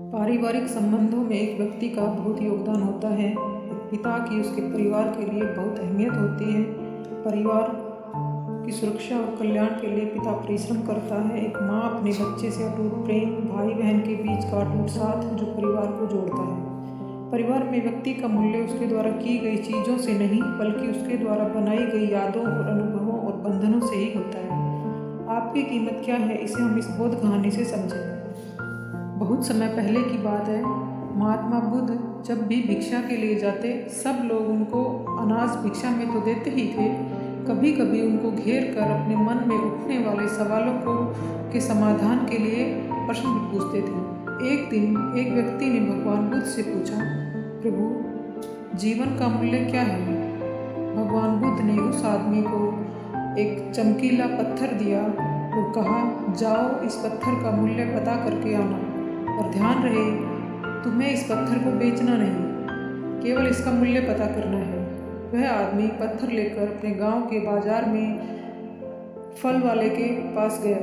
पारिवारिक संबंधों में एक व्यक्ति का बहुत योगदान होता है। एक पिता की उसके परिवार के लिए बहुत अहमियत होती है। परिवार की सुरक्षा और कल्याण के लिए पिता परिश्रम करता है। एक माँ अपने बच्चे से अटूट प्रेम, भाई बहन के बीच का अटूट साथ जो परिवार को जोड़ता है। परिवार में व्यक्ति का मूल्य उसके द्वारा की गई चीज़ों से नहीं, बल्कि उसके द्वारा बनाई गई यादों और अनुभवों और बंधनों से ही होता है। आपकी कीमत क्या है, इसे हम इस बोध कहानी से समझें। बहुत समय पहले की बात है। महात्मा बुद्ध जब भी भिक्षा के लिए जाते, सब लोग उनको अनाज भिक्षा में तो देते ही थे, कभी कभी उनको घेर कर अपने मन में उठने वाले सवालों के समाधान के लिए प्रश्न भी पूछते थे। एक दिन एक व्यक्ति ने भगवान बुद्ध से पूछा, प्रभु, जीवन का मूल्य क्या है? भगवान बुद्ध ने उस आदमी को एक चमकीला पत्थर दिया और कहा, जाओ इस पत्थर का मूल्य पता करके आना, और ध्यान रहे तुम्हें इस पत्थर को बेचना नहीं, केवल इसका मूल्य पता करना है। वह आदमी पत्थर लेकर अपने गांव के बाजार में फल वाले के पास गया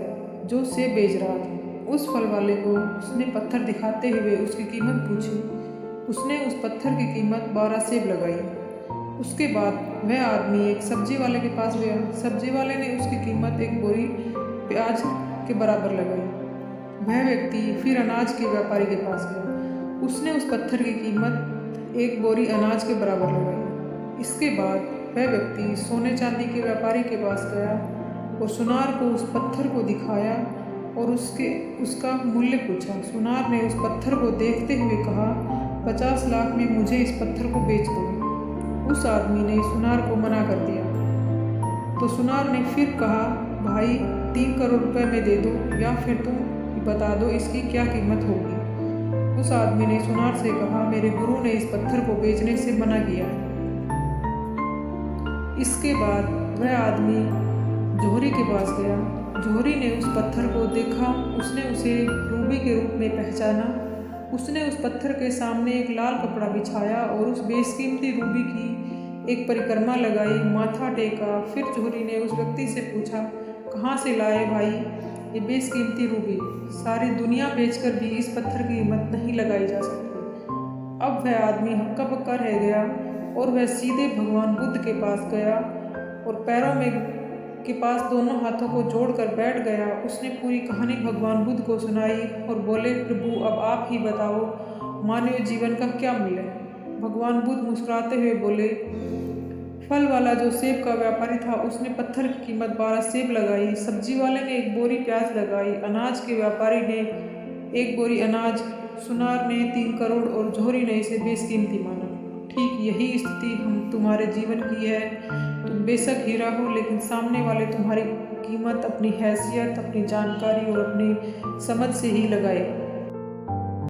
जो सेब बेच रहा था। उस फल वाले को उसने पत्थर दिखाते हुए उसकी कीमत पूछी। उसने उस पत्थर की कीमत 12 सेब लगाई। उसके बाद वह आदमी एक सब्जी वाले के पास गया। सब्जी वाले ने उसकी कीमत एक बोरी प्याज के बराबर लगाई। वह व्यक्ति फिर अनाज के व्यापारी के पास गया। उसने उस पत्थर की कीमत एक बोरी अनाज के बराबर लगाई। इसके बाद वह व्यक्ति सोने चांदी के व्यापारी के पास गया और सुनार को उस पत्थर को दिखाया और उसका मूल्य पूछा। सुनार ने उस पत्थर को देखते हुए कहा, 50 लाख में मुझे इस पत्थर को बेच दो। उस आदमी ने सुनार को मना कर दिया। तो सुनार ने फिर कहा, भाई 3 करोड़ रुपए में दे दो, या फिर तुम बता दो इसकी क्या कीमत होगी। उस आदमी ने सुनार से कहा, मेरे गुरु ने इस पत्थर को बेचने से मना किया है। इसके बाद वह आदमी जोहरी के पास गया। जोहरी ने उस पत्थर को देखा। उसने उसे रूबी के रूप में पहचाना। उसने उस पत्थर के सामने एक लाल कपड़ा बिछाया और उस बेशकीमती रूबी की एक परिक्रमा लगाई, माथा टेका। फिर जोहरी ने उस व्यक्ति से पूछा, कहाँ से लाए भाई ये बेशकीमती रूबी? सारी दुनिया बेचकर भी इस पत्थर की कीमत नहीं लगाई जा सकती। अब वह आदमी हक्का बक्का रह गया और वह सीधे भगवान बुद्ध के पास गया और पैरों के पास दोनों हाथों को जोड़कर बैठ गया। उसने पूरी कहानी भगवान बुद्ध को सुनाई और बोले, प्रभु, अब आप ही बताओ, मानव जीवन का क्या मूल्य है? भगवान बुद्ध मुस्कुराते हुए बोले, फल वाला जो सेब का व्यापारी था उसने पत्थर की कीमत 12 सेब लगाई। सब्जी वाले ने एक बोरी प्याज लगाई। अनाज के व्यापारी ने एक बोरी अनाज। सुनार ने 3 करोड़ और जोहरी ने इसे बेशकीमती माना। ठीक यही स्थिति हम तुम्हारे जीवन की है। तुम बेशक हीरा हो, लेकिन सामने वाले तुम्हारी कीमत अपनी हैसियत, अपनी जानकारी और अपनी समझ से ही लगाए।